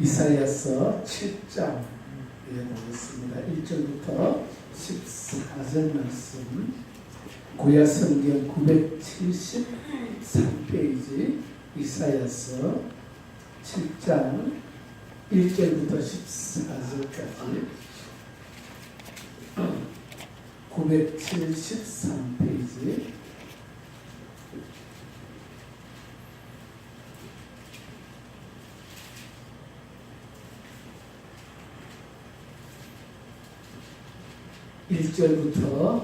이사야서 7장에 보겠습니다. 1절부터 14절 말씀, 구약 성경 973페이지 이사야서 7장 1절부터 14절까지 973페이지 (1절부터)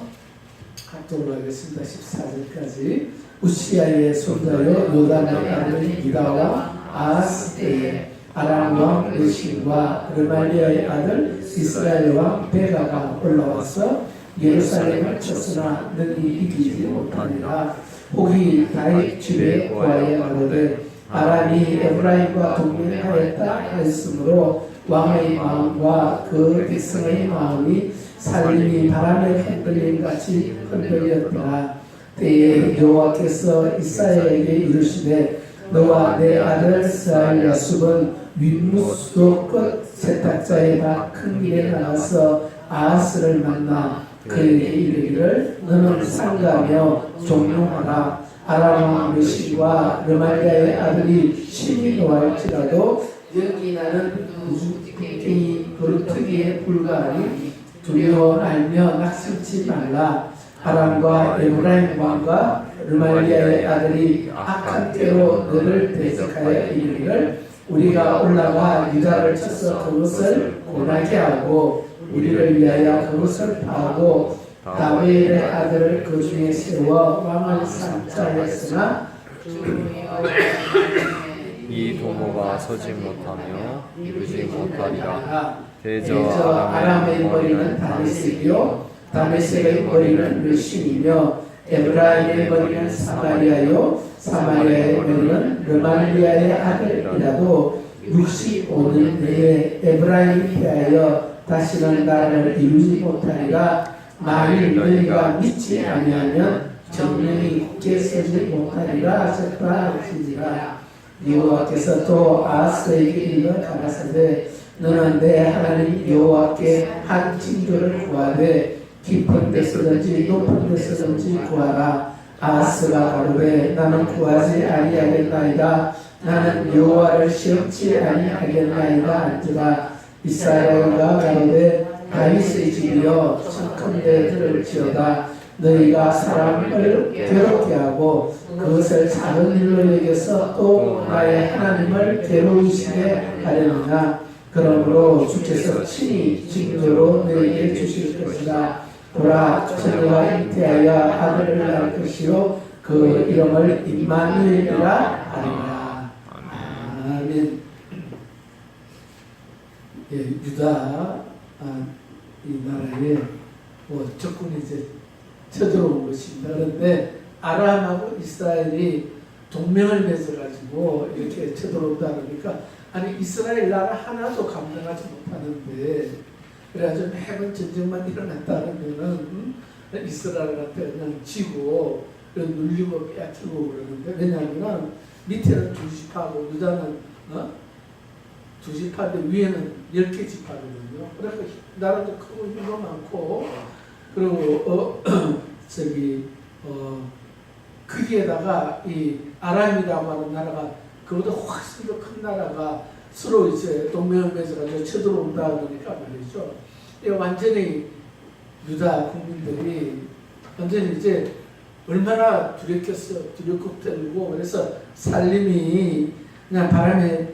각도로 하겠습니다. 14절까지. 우시야의 손자여 요담의 아들 유다와 아하스 때에 아람 왕 르신과 르말리아의 아들 이스라엘 왕 베가가 올라와서 예루살렘을 쳤으나 능히 이기지 못하니라. 혹이 다윗 집에 구하여 가로되 아람이 에브라임과 동맹하였다 하였으므로 왕의 마음과 그 백성의 마음이 살림이 바람에 흔들림 같이 흔들렸더라. 때에 여호와께서 이사야에게 이르시되 너와 내 아들 스알 야숲은 윗무수도 끝 세탁자의 밭 큰 길에 나가서 아하스를 만나 그에게 이르기를 너는 상가하며 종용하라. 아람 왕 르신과 르말리아의 아들이 심히 노할지라도 여기 나는 우주의 그루트기에 불과하니 두려워 알며 낙심치 말라. 아람과 에브라임 왕과 르말리아의 아들이 악한 때로 너를 대적하여 이르기를 우리가 올라가 유다를 쳐서 그것을 고나게 하고 우리를 위하여 그것을 파하고 다윗의 아들을 그 중에 세워 왕을 삼자 했으나 이 도모가 서지 못하며 이루지 못하리라. 대저 아람의 머리는 다메섹이요 다메섹의 머리는 르신이며 에브라임의 머리는 사마리아요 사마리아의 머리는 르말리아의 아들이라도 65년 내에 에브라임이 패하여 다시는 나라를 이루지 못하리라. 만일 너희가 믿지 아니하면 정령이 굳게 서지 못하리라 하셨다 할지니라. 여호와께서 또 아하스에게 이르러 가라사대 너는 내 하나님 여호와께 한 징조를 구하되 깊은 데서든지 높은 데서든지 구하라. 아하스가 가로되 나는 구하지 아니하겠나이다. 나는 여호와를 시험치 아니하겠나이다 한지라. 이스라엘과 가로되 다윗의 집이여 청컨대 들을지어다. 너희가 사람을 괴롭게 하고 그것을 작은 일로 여겨서 또 나의 하나님을 괴로우시게 하려느냐. 그러므로 주께서 친히 징조로 너희에게 주실 것이다. 보라, 처녀가 잉태하여 아들을 낳을 것이요 그 이름을 임마누엘이라 하리라. 아멘. 예, 유다 이 나라에 적군이 이제 쳐들어온 것입니다. 그런데 아람하고 이스라엘이 동맹을 맺어가지고 이렇게 쳐들어온다 그러니까 아니 이스라엘 나라 하나도 감당하지 못하는데 그래가지고 매번 전쟁만 일어났다 그러면은 이스라엘한테 그냥 지고 눌리고 빼앗기고 그러는데 왜냐하면 밑에는 두 지파고 유다는 두 지파인데 위에는 10개 지파거든요. 그래서 나라도 크고 힘도 많고 그리고 거기에다가 이 아람이라고 하는 나라가 그보다 훨씬 더 큰 나라가 서로 이제 동맹을 맺어가지고 쳐들어온다 그러니까 말이죠. 완전히 유다 국민들이 완전히 이제 얼마나 두렵고 떨고 그래서 살림이 그냥 바람에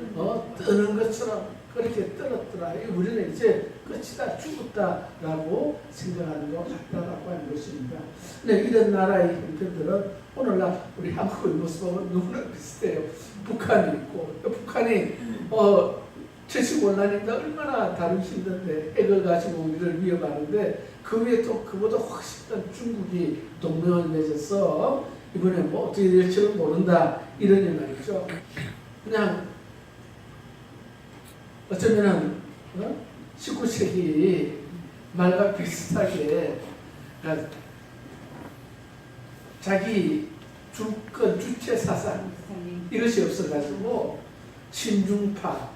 뜨는 것처럼 그렇게 떨었더라. 우리는 이제 끝이다, 죽었다라고 생각하는 것 같다라고 하는 것입니다. 근데 이런 나라의 형편들은 오늘날 우리 한국의 모습하고 너무나 비슷해요. 북한이 있고, 북한이 75년인데 얼마나 다루기 힘든데 핵을 가지고 우리를 위협하는데 그 위에 또 그보다 훨씬 더 중국이 동맹을 맺어서 이번에 뭐 어떻게 될지는 모른다 이런 말이죠. 그냥 어쩌면은 19세기 말과 비슷하게 자기 주권 주체 사상 이것이 없어가지고 친중파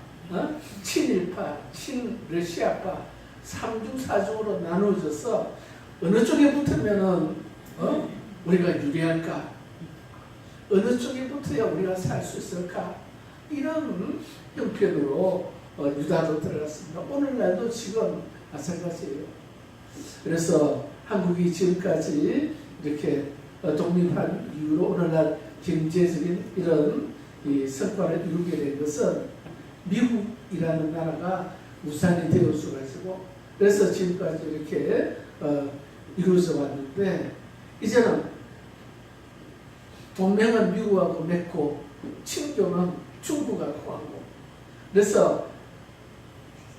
친일파, 친러시아파 3중 4중으로 나누어져서 어느 쪽에 붙으면은 우리가 유리할까? 어느 쪽에 붙어야 우리가 살 수 있을까? 이런 형편으로 유다도 들어갔습니다. 오늘날도 지금 마찬가지예요. 그래서 한국이 지금까지 이렇게 독립한 이후로 오늘날 경제적인 이런 이 성과를 이루게 된 것은 미국이라는 나라가 우산이 되어줘가지고 그래서 지금까지 이렇게 이루어져 왔는데 이제는 동맹은 미국하고 맺고 친교는 중국하고 하고 그래서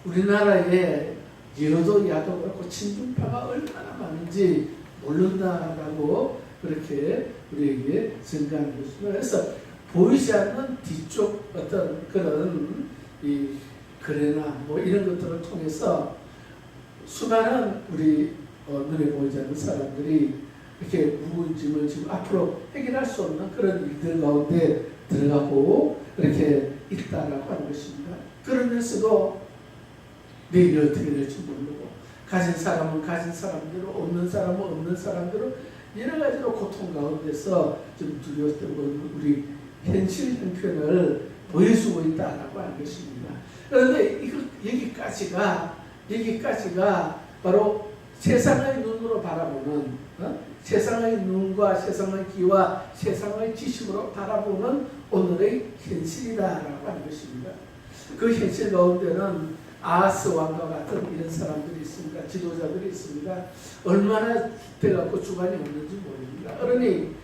우리나라에 여도 야도 그렇고 친중파가 얼마나 많은지 모른다라고 그렇게 우리에게 증가하는 것입니다. 그래서 보이지 않는 뒤쪽 어떤 그런 이 거래나 뭐 이런 것들을 통해서 수많은 우리 눈에 보이지 않는 사람들이 이렇게 무거운 짐을 지금 앞으로 해결할 수 없는 그런 일들 가운데 들어가고 이렇게 있다라고 하는 것입니다. 그러면서도 내일이 어떻게 될지 모르고 가진 사람은 가진 사람대로 없는 사람은 없는 사람대로 여러 가지로 고통 가운데서 좀 두려웠던 우리 현실 형편을 보여주고 있다라고 하는 것입니다. 그런데 여기까지가 바로 세상의 눈으로 바라보는 세상의 눈과 세상의 귀와 세상의 지식으로 바라보는 오늘의 현실이다라고 하는 것입니다. 그 현실 가운데는 아하스 왕과 같은 이런 사람들이 있습니다. 지도자들이 있습니다. 얼마나 돼갖고 주관이 없는지 모릅니다. 그러니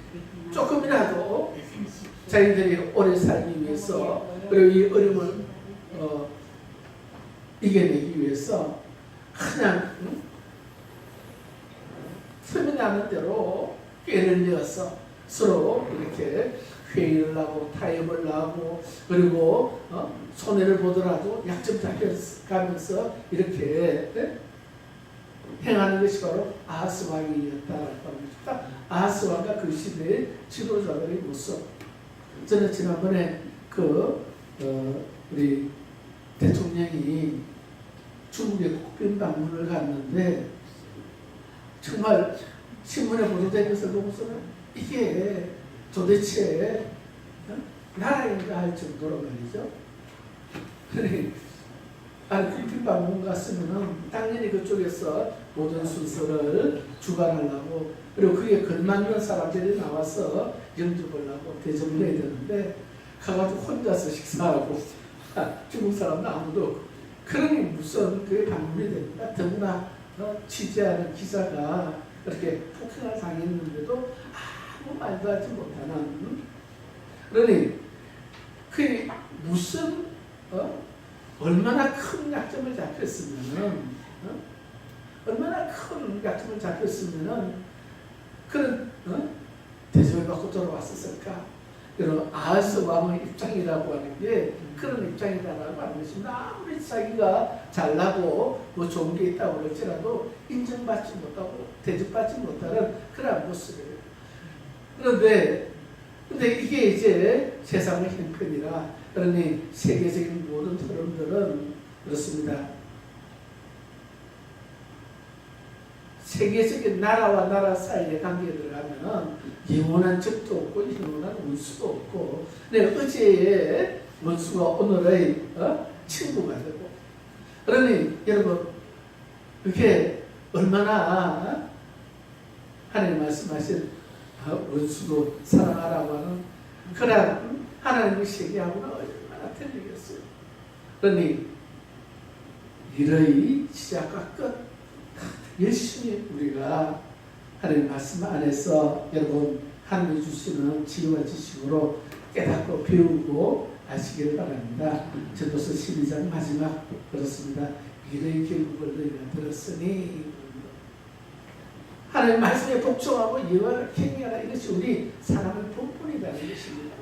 조금이라도 자기들이 오래 살기 위해서 그리고 이 어려움을 이겨내기 위해서 그냥 틈이 나는 대로 꾀를 내어서 서로 이렇게 회의를 하고 타협을 하고 그리고 손해를 보더라도 약점 잡혀가면서 이렇게 행하는 것이 바로 아하스 왕이었다라고 합니다. 아하스 왕과 그 시대의 지도자들의 모습. 저는 지난번에 우리 대통령이 중국에 국빈 방문을 갔는데 정말 신문에 보도된 것을 보고서는 이게 도대체 나라인가 할 정도로 말이죠. 그러니 국빈 방문 갔으면은 당연히 그쪽에서 모든 순서를 주관하려고 그리고 그에 걸맞는 사람들이 나와서 영접을 하고 대접을 해야 되는데 가가지고 혼자서 식사하고 중국 사람도 아무도 없고 그러니 무슨 그게 방문이 됩니다. 더구나 취재하는 기자가 그렇게 폭행을 당했는데도 아무 말도 하지 못하는 그러니 그게 무슨 얼마나 큰 약점을 잡혔으면은 얼마나 큰 약점을 잡혔으면은 그런 대접을 받고 돌아왔었을까? 그런 아하스 왕의 입장이라고 하는 게 그런 입장이다라고 하는 것입니다. 아무리 자기가 잘나고 뭐 좋은 게 있다고 할지라도 인정받지 못하고 대접받지 못하는 그런 모습이에요. 그런데 이게 이제 세상의 형편이라 그러니 세계적인 모든 흐름들은 그렇습니다. 세계적인 나라와 나라 사이의 관계에 들어가면 영원한 적도 없고 영원한 원수도 없고 어제의 원수가 오늘의 친구가 되고 그러니 여러분 그게 얼마나 하나님 말씀하신 원수도 사랑하라고 하는 그런 하나님의 세계하고는 얼마나 틀리겠어요. 그러니 일의 시작과 끝 열심히 우리가 하나님 말씀 안에서 여러분 하나님이 주시는 지혜와 지식으로 깨닫고 배우고 아시길 바랍니다. 전도서 12장 마지막 그렇습니다. 미래의 결국을 너희가 들었으니 하나님 말씀에 복종하고 예화를 행하라 이것이 우리 사람의 본분이라는 것입니다.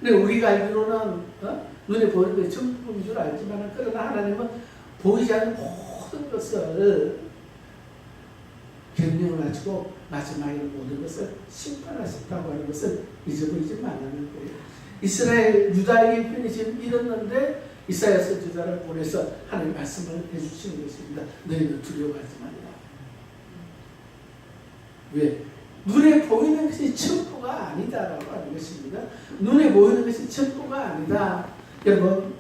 근데 우리가 알기로는 눈에 보이는 게 전부인 줄 알지만 그러나 하나님은 보이지 않는 모든 것을 경륜을 가지고 마지막에 모든 것을 심판하셨다고 하는 것을 잊어버리지 말라는 거예요. 이스라엘 유다의 형편이 지금 이렇는데 이사야 선지자를 보내서 하나님 말씀을 해주시는 것입니다. 너희는 두려워하지 말라. 왜? 눈에 보이는 것이 전부가 아니다라고 하는 것입니다. 눈에 보이는 것이 전부가 아니다. 여러분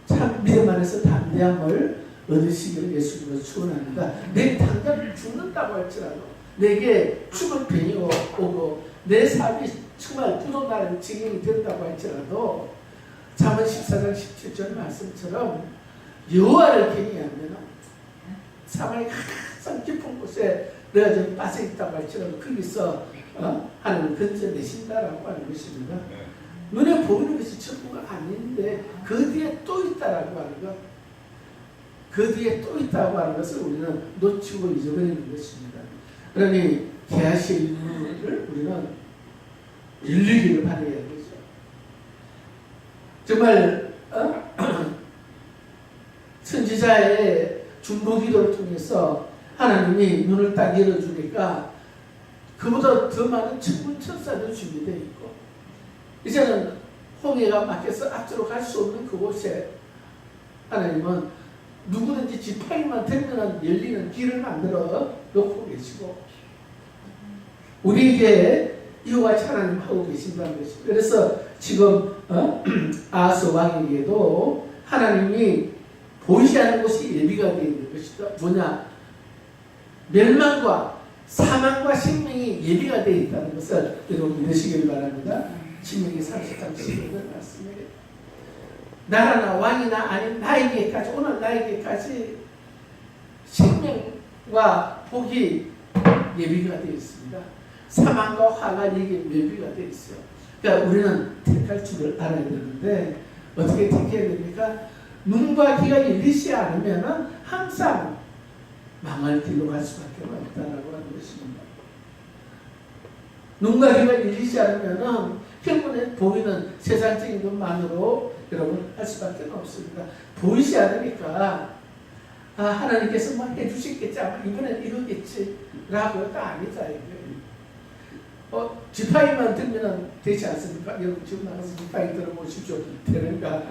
참 믿음 안에서 담대함을 얻으시기를 예수님으로 축원합니다. 내 당장 죽는다고 할지라도 내게 죽을 병이 오고 내 삶이 정말 부도날 지경이 된다고 할지라도 잠언 14장 17절 말씀처럼 여호와를 경외하면 사망의 가장 깊은 곳에 내가 좀 빠져있다고 할지라도 거기서 하나님 건져내신다라고 하는 것입니다. 눈에 보이는 것이 전부가 아닌데 그 뒤에 또 있다라고 하는 것, 그 뒤에 또 있다고 하는 것을 우리는 놓치고 잊어버리는 것입니다. 그러니 계하실 눈을 우리는 일리기를 바라야 되죠. 정말 선지자의 중보기도를 통해서 하나님이 눈을 딱 열어주니까 그보다 더 많은 천문천사도 준비되어 있고 이제는 홍해가 막혀서 앞으로 갈 수 없는 그곳에 하나님은 누구든지 지팡이만 들면 열리는 길을 만들어 놓고 계시고 우리에게 이와 같이 하나님 하고 계신다는 것입니다. 그래서 지금 아하스 왕에게도 하나님이 보이지 않는 곳이 예비가 되어 있는 것이다. 뭐냐? 멸망과 사망과 생명이 예비가 되어 있다는 것을 여러분 믿으시길 바랍니다. 신명기 30장 11절 말씀에 나라나 왕이나 아닌 나에게까지 오늘 나에게까지 생명과 복이 예비가 되어 있습니다. 사망과 화가 이게 예비가 되어 있어요. 그러니까 우리는 택할 줄을 알아야 되는데 어떻게 택해야 됩니까? 눈과 귀가 열리지 않으면 항상 망할 길로 갈 수밖에 없다라고 하는 것입니다. 눈과 귀가 열리지 않으면 결국에 보이는 세상적인 것만으로 여러분 할 수밖에 없습니다. 보이지 않으니까 하나님께서 뭐 해주시겠지, 이번엔 이러겠지 라고 다 아니다 이게. 지팡이만 들면 되지 않습니까? 여러분 지금 나가서 지팡이 들어보십시오. 되는가?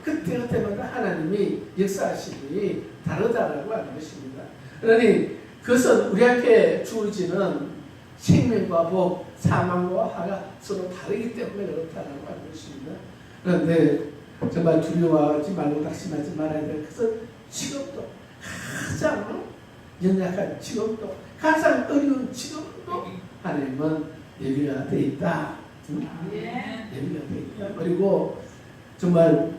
그때마다 하나님이 역사하시니 다르다라고 하는 것입니다. 그러니 그것은 우리한테 주어지는 생명과 복, 사망과 화가 서로 다르기 때문에 그렇다라고 하는 것입니다. 그런데 정말 두려워하지 말고 낙심하지 말아야 될 것은 지금도 가장 연약한 지금도 가장 어려운 지금도 하나님은 예비가 되어 있다. 예비가 되어 있다. 그리고 정말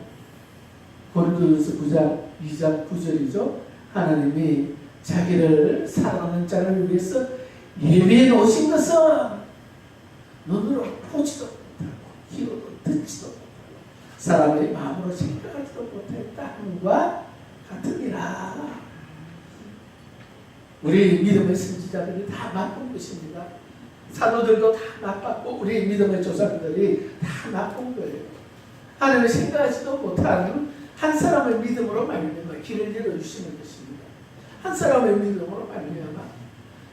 고린도전서 9장 2장 9절이죠. 하나님이 자기를 사랑하는 자를 위해서 예비해 놓으신 것은 눈으로 보지도 못하고 귀로도 듣지도 못하고 사람의 마음으로 생각하지도 못했다 함과 같으니라. 우리 믿음의 선지자들이 다 맛본 것입니다. 사도들도 다 맛봤고 우리 믿음의 조상들이 다 맛본 거예요. 하나님을 생각하지도 못하는 한 사람의 믿음으로 말미암아 길을 열어주시는 것입니다. 한 사람의 믿음으로 말미암아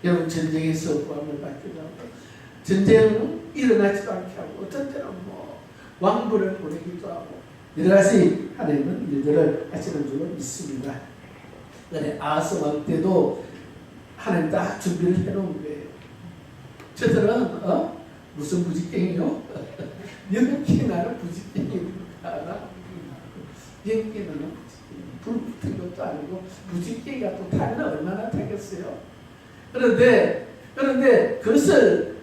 여러분 전쟁에서 구함을 받기도 하고 전쟁은 일어나지도 않게 하고 어떤 때는 뭐 왕부를 보내기도 하고 여러 가지 하나님은 일들을 하시는 줄로 믿습니다. 그런데 아하스 왕 때도 하나님 딱 준비를 해놓은 거예요. 저들은 무슨 부직갱이요? 연기 나는 부직갱이니까 알아? 연기 나는 불 붙은 것도 아니고 부직갱이가 또 타면 얼마나 타겠어요? 그런데 그것을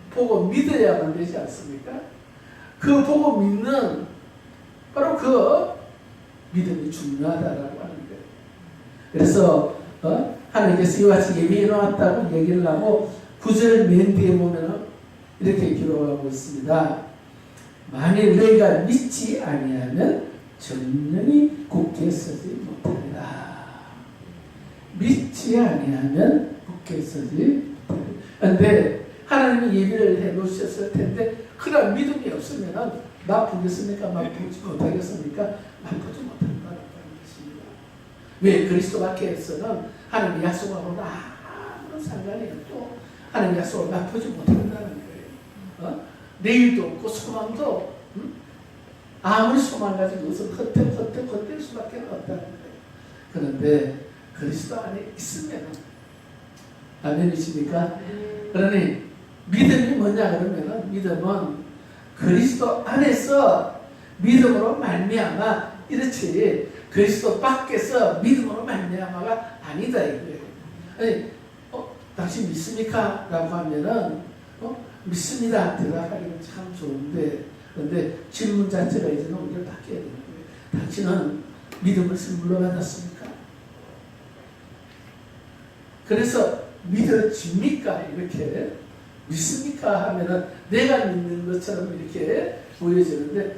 보고 믿어야만 되지 않습니까? 그 보고 믿는 바로 그 믿음이 중요하다라고 하는 거예요. 그래서 하나님께서 이와 같이 예비해 놓았다고 얘기를 하고 9절 맨 뒤에 보면 이렇게 기록하고 있습니다. 만일 너희가 믿지 아니하면 전능히 굳게 서지 못하리라. 믿지 아니하면 굳게 서지 못하리라. 그런데 하나님이 예비를 해 놓으셨을 텐데 그런 믿음이 없으면 맛보겠습니까? 맛보지 못하겠습니까? 맛보지 못한다는 것입니다. 왜? 그리스도 밖에서는 하나님의 약속하고는 아무런 상관이 없고 하나님의 약속을 맛보지 못한다는 거예요. 내일도 없고 소망도 아무리 소망 가지고 무슨 헛될 수밖에 없다는 거예요. 그런데 그리스도 안에 있으면 아멘이십니까? 그러니 믿음이 뭐냐 그러면은 믿음은 그리스도 안에서 믿음으로 말미암아 이렇지 그리스도 밖에서 믿음으로 말미암아가 아니다 이거예요. 아니, 당신 믿습니까? 라고 하면은 믿습니다 대답하기는 참 좋은데 그런데 질문 자체가 이제는 우리가 바뀌어야 되는 거예요. 당신은 믿음을 선물로 받았습니까? 그래서 믿어집니까? 이렇게 믿습니까? 하면은 내가 믿는 것처럼 이렇게 보여지는데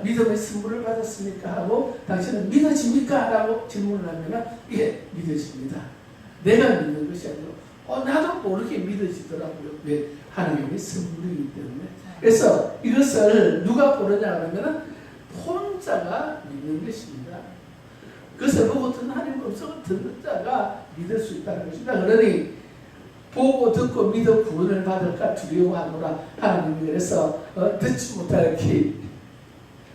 믿음의 선물을 받았습니까? 하고 당신은 믿어집니까? 라고 질문을 하면은 예, 믿어집니다. 내가 믿는 것이 아니고 나도 모르게 믿어지더라고요. 왜? 하나님의 선물이기 때문에. 그래서 이것을 누가 보느냐 하면은 혼자가 믿는 것입니다. 그것을 보고 듣는 하나님의 음성을 듣는 자가 믿을 수 있다는 것입니다. 그러니 보고 듣고 믿어 구원을 받을까 두려워하노라. 하나님이 그래서 듣지 못할 귀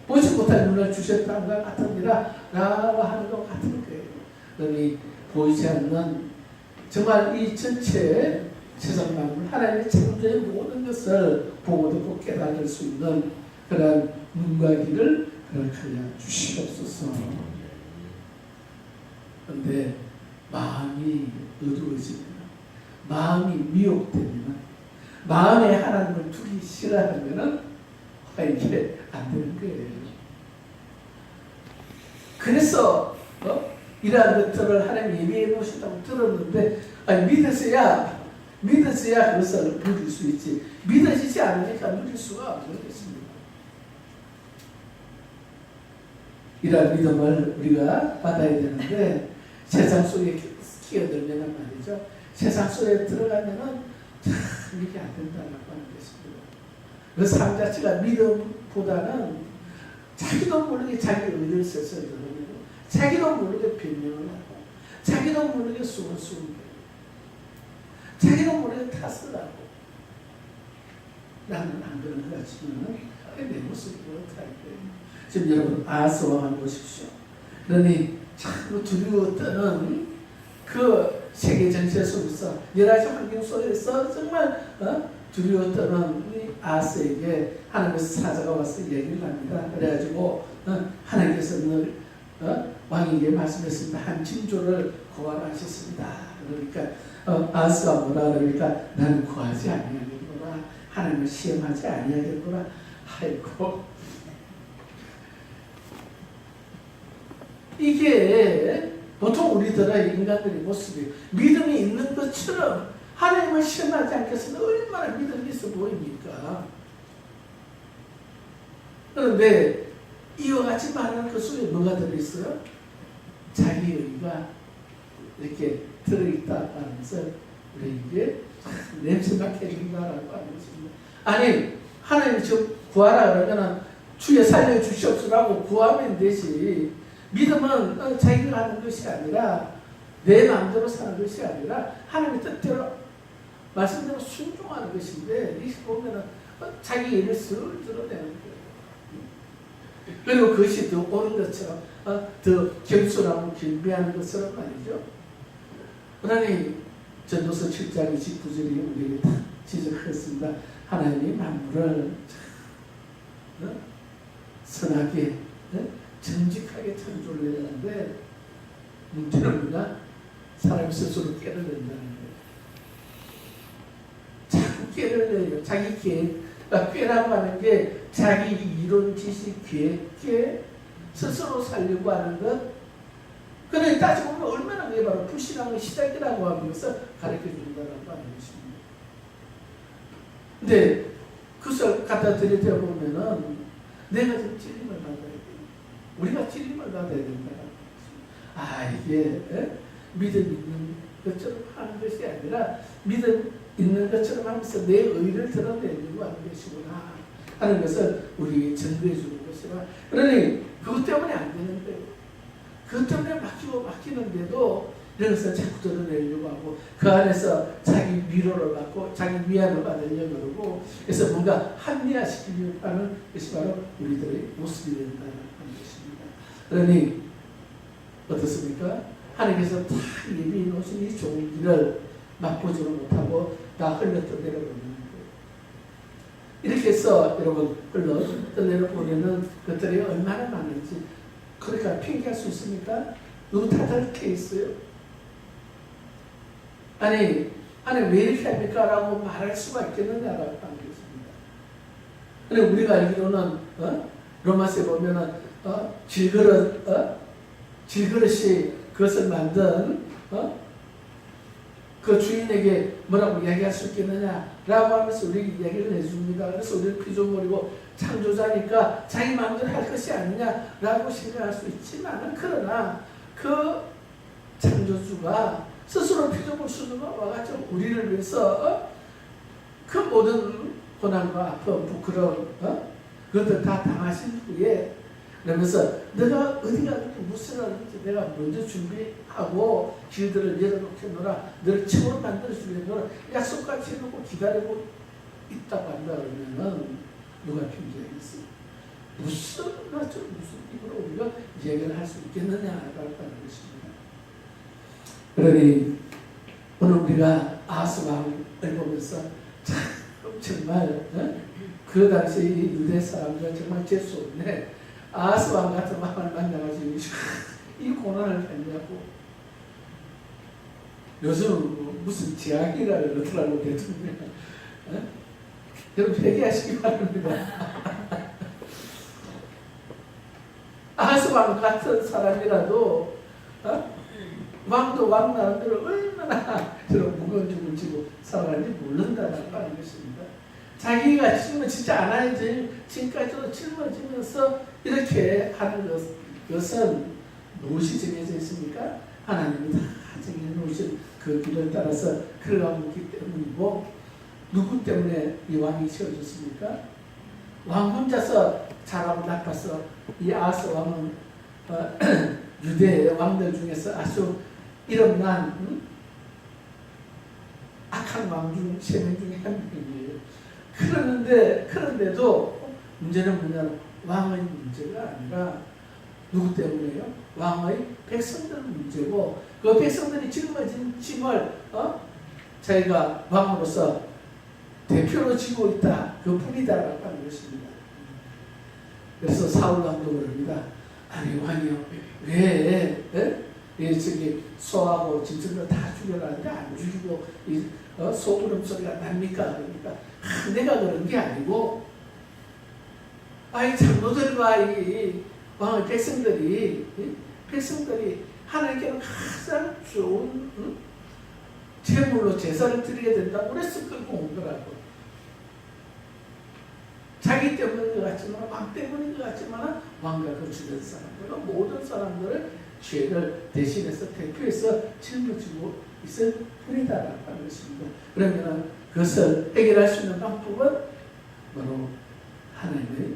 보지 못할 눈을 주셨다는 것 같으니라 라고 하는 것 같은 거예요. 그러니 보이지 않는 정말 이 전체 세상 만물 하나님의 창조의 모든 것을 보고 듣고 깨달을 수 있는 그런 눈과 귀를 허락하여 주시옵소서. 그런데 마음이 어두워지면 마음이 미혹되면 마음에 하나님을 두기 싫어하면 이게 안 되는 거예요. 그래서 이러한 것들을 하나님 예비해 놓으신다고 들었는데 믿어서야 그것을 누릴 수 있지 믿어지지 않으니까 누릴 수가 없는 것입니다. 이러한 믿음을 우리가 받아야 되는데 세상 속에 끼어들면 말이죠. 세상 속에 들어가면은 참 이게 안 된다라고 하는 것입니다. 그 삶 자체가 믿음보다는 자기도 모르게 자기 의를 써서 늘어내고 자기도 모르게 변명을 하고 자기도 모르게 숨을 숨기고 자기도 모르게 탓을 하고 나는 안 그런 것 같지만 내 모습이 그렇다 이거예요. 지금 여러분 아하스와 한번 보십시오. 그러니 참 두려워 떠는 그 세계 정세 속에서 여러 가지 환경 속에서 정말 두려워 떠는 이 아하스에게 하나님께서 사자가 와서 얘기를 합니다. 그래가지고 하나님께서 늘 왕에게 말씀했습니다. 한 징조를 고안하셨습니다. 그러니까 아하스가 뭐라 그러니까 나는 구하지 아니하겠구나. 하나님을 시험하지 아니하겠구나. 아이고 이게 보통 우리들의 인간들의 모습이 믿음이 있는 것처럼 하나님을 시험하지 않겠으면 얼마나 믿음이 있어 보입니까? 그런데 이와 같이 말하는 그 속에 뭐가 들어있어요? 자기 의가 이렇게 들어있다는 것을 우리에게 냄새나게 해준다라고 하는 것입니다. 아니 하나님 좀 구하라 그러면 주여 살려주시옵소서라고 구하면 되지. 믿음은 자기가 하는 것이 아니라 내 마음대로 사는 것이 아니라 하나님의 뜻대로 말씀대로 순종하는 것인데 이 보면은 자기 일을 쓱 드러내는 거예요. 그리고 그것이 더 옳은 것처럼 더 겸손하고 겸비하는 것처럼 말이죠. 그러니 전도서 7장 29절이 우리에게 다 지적했습니다. 하나님이 만물을 선하게 정직하게 창조를 했는데 문제는 뭐냐? 사람이 스스로 깨를 낸다는 거예요. 자꾸 깨를 내요. 자기 꾀라고 하는 게 자기 이론, 지식, 계획, 스스로 살려고 하는 것. 그러니 따지고 보면 얼마나 그게 바로 불신앙의 시작이라고 하는 것을 가르쳐 준다고 하는 것입니다. 근데 그것을 갖다 들여다보면은 내가 좀 찔림을 받아야 돼요. 우리가 찔림을 받아야 된다는 것입니다. 이게 믿음 있는 것처럼 하는 것이 아니라 믿음 있는 것처럼 하면서 내 의를 드러내려고 하는 것이구나 하는 것을 우리에게 전도해 주는 것이라. 그러니 그것 때문에 안 되는 거예요. 그것 때문에 막히는데도 이런 것을 자꾸 드러내려고 하고 그 안에서 자기 위로를 받고 자기 위안을 받으려고 그러고 그래서 뭔가 합리화시키려고 하는 것이 바로 우리들의 모습이 된다는 것입니다. 그러니 어떻습니까? 하나님께서 다 예비해 놓으신 이 좋은 길을 맛보지를 못하고 다 흘러떠내려 보내는 거예요. 이렇게 해서 여러분 흘러떠내려 보내는 것들이 얼마나 많은지 그러니까 핑계할 수 있습니까? 너무 다다르게 있어요. 아니 왜 이렇게 합니까? 라고 말할 수가 있겠느냐라고 하는 것입니다. 근데 우리가 알기로는 로마서에 보면은 질그릇이 그것을 만든 그 주인에게 뭐라고 이야기할 수 있겠느냐라고 하면서 우리 이야기를 해줍니다. 그래서 우리는 피조물이고 창조자니까 자기 마음대로 할 것이 아니냐라고 생각할 수 있지만 그러나 그 창조주가 스스로 피조물 수준과 와가지고 우리를 위해서 그 모든 고난과 아픔, 부끄러움 그것들 다 당하신 후에 그러면서 내가 어디 가든지 무슨 하든지 내가 먼저 준비하고 길들을 열어놓겠노라 너를 최고로 만들어주겠노라 약속같이 해놓고 기다리고 있다고 한다 그러면은 누가 핑계하겠어요? 무슨 입으로 우리가 얘기를 할 수 있겠느냐라고 하는 것입니다. 그러니 오늘 우리가 아하스 왕을 보면서 참 정말 그 당시 유대 사람들 정말 재수 없네. 아하스 왕 같은 왕을 만나가지고 이 고난을 했냐고. 요즘 무슨 제약이라 그러더라고 대통령. 여러분 회개하시기 바랍니다. 아하스 왕 같은 사람이라도 왕도 왕 나름대로 얼마나 저런 무거운 죽을 지고 살아가는지 모른다는 것입니다. 자기가 진짜 안 하는지 지금까지도 짊어지면서 이렇게 하는 것은 무엇이 정해져 있습니까? 하나님이 다 정해놓으신 그 길을 따라서 걸어가고 있기 때문이고 누구 때문에 이 왕이 세워졌습니까? 왕 혼자서 잘하고 나빠서 이 아하스 왕은 유대 왕들 중에서 아주 이름난 악한 왕 중 3명 중에 한 명이에요. 그런데도 문제는 뭐냐면 왕의 문제가 아니라 누구 때문에요? 왕의 백성들 문제고 그 백성들이 짊어진 짐을 자기가 왕으로서 대표로 지고 있다. 그 뿐이다라고 하는 것입니다. 그래서 사울 왕도 그럽니다. 아니 왕이요 왜 저기 소하고 짐승을 다 죽여라는데 안 죽이고 소구름 소리가 납니까? 그러니까 내가 그런 게 아니고 이 장로들과 이 왕의 백성들이 하나님께는 가장 좋은 제물로 제사를 드리게 된다고 그래서 끌고 온 거라고. 자기 때문인 것 같지만 왕 때문인 것 같지만 왕과 그 주변 사람들과 모든 사람들을 죄를 대신해서 대표해서 짊어지고 있을 뿐이다라고 하는 것입니다. 그러면 그것을 해결할 수 있는 방법은 바로 하나님의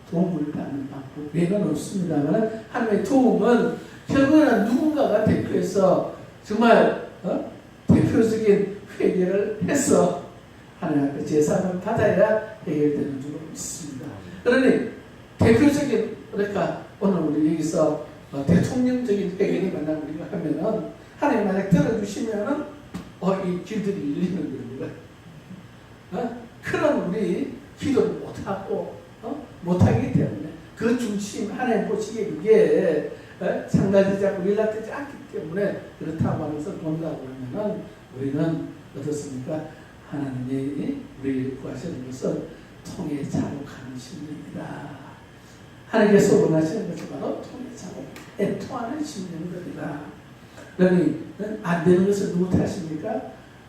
도움을 받는 방법 외에는 없습니다만 하나님의 도움은 결국에는 누군가가 대표해서 정말 대표적인 회개를 해서 하나님 앞에 제사를 받아야 해결되는 줄 믿습니다. 그러니 대표적인 그러니까 오늘 우리 여기서 대통령적인 회개를 만나 우리가 하면은 하나님 만약 들어주시면은 이 길들이 열리는 겁니다. 그런 우리 기도를 못하고 못하기 때문에 그 중심 하나님 보시기에 그게 상가되지 않고 연락되지 않기 때문에 그렇다고 하면서 본다고 하면은 우리는 어떻습니까? 하나님이 우리를 구하시는 것은 통해 자복하는 심령이다. 하나님께서 원하시는 것은 바로 통해 자복, 애통하는 심령들이다. 그러니 안 되는 것을 누구 탓입니까?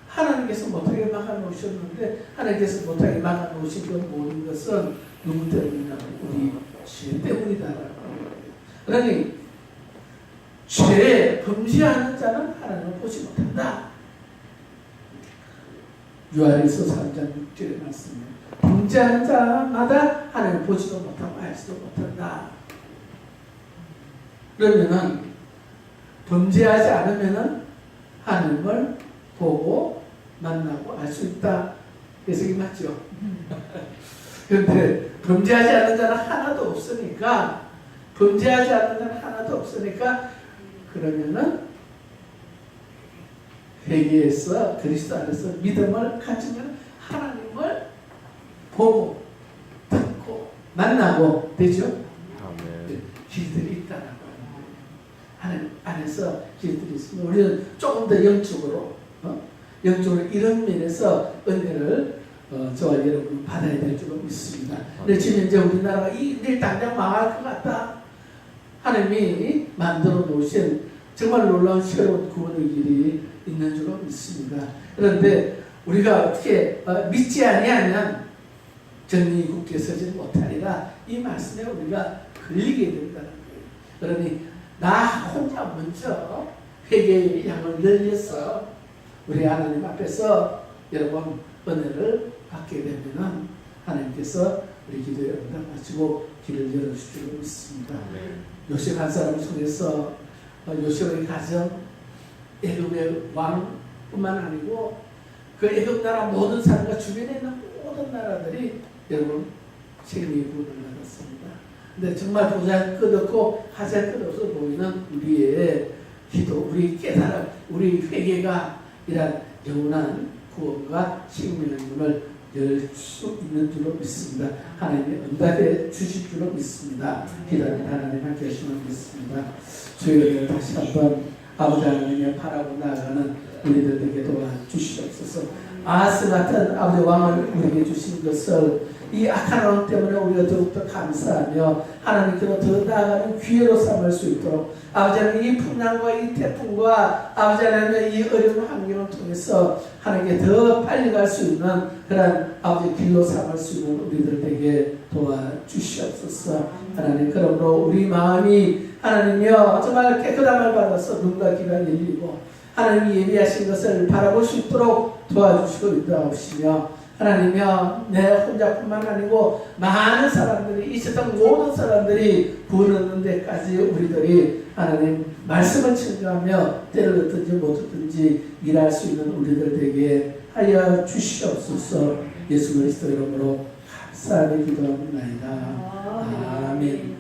하나님께서 못하게 막아놓으셨는데 하나님께서 못하게 막아놓으신 그 모든 것은 누구 때문이냐? 우리 죄 때문이다. 그러니 죄 범죄하는 자는 하나님을 보지 못한다. 요한일서 3장 6절의 말씀이에요. 범죄하는 자마다 하나님을 보지도 못하고 알지도 못한다. 그러면은 범죄하지 않으면은 하나님을 보고 만나고 알 수 있다. 해석이 맞죠? 그런데 범죄하지 않는 자는 하나도 없으니까 그러면은 회개에서 그리스도 안에서 믿음을 가지면 하나님을 보고 듣고 만나고 되죠? 아멘. 길들이 있다라고 하는 하나님 안에서 길들이 있으면 우리는 조금 더 영적으로 이런 면에서 은혜를 저와 여러분 받아야 될 줄 믿습니다. 근데 지금 이제 우리나라가 내일 당장 망할 것 같다. 하나님이 만들어 놓으신 정말 놀라운 새로운 구원의 길이 있는 줄 믿습니다. 그런데 우리가 어떻게 믿지 아니하면 정의 굳게 서지 못하리라 이 말씀에 우리가 걸리게 된다는 거예요. 그러니 나 혼자 먼저 회개의 양을 열려서 우리 하나님 앞에서 여러분 은혜를 받게 되면 하나님께서 우리 기도에 응답하시고 길을 열어주실 줄 믿습니다. 요셉 한 사람 속에서 요셉의 가정 애굽의 왕뿐만 아니고 그 애굽 나라 모든 사람과 주변에 있는 모든 나라들이 여러분 책임의 구원을 받았습니다. 근데 정말 보잘것없고 하잘것없어 보이는 우리의 기도, 우리 깨달음, 우리 회개가 이런 영원한 구원과 생명의 문을 열 수 있는 줄로 믿습니다. 하나님이 응답해 주실 줄로 믿습니다. 기도하는 하나님 함께 하시면 믿습니다. 주여 다시 한번 아버지 하나님의 바라고 나아가는 우리들에게 도와주시옵소서. 아하스 같은 아버지 왕을 우리에게 주신 것을 이 악한 왕 때문에 우리가 더욱더 감사하며 하나님께로 더 나아가는 기회로 삼을 수 있도록 아버지 하나님 이 풍랑과 이 태풍과 아버지 하나님의 이 어려운 환경을 통해서 하나님께 더 빨리 갈 수 있는 그런 아버지 길로 삼을 수 있는 우리들에게 도와주시옵소서. 하나님 그러므로 우리 마음이 하나님이여 정말 깨끗함을 받아서 눈과 귀가 열리고 하나님이 예비하신 것을 바라볼 수 있도록 도와주시고 인도하시며 하나님이여 내 혼자뿐만 아니고 많은 사람들이 이 세상 모든 사람들이 구원 얻는 데까지 우리들이 하나님 말씀을 증거하며 때를 얻든지 못 얻든지 일할 수 있는 우리들 되게 하여 주시옵소서. 예수 그리스도 이름으로 감사하게 기도합니다. 아멘.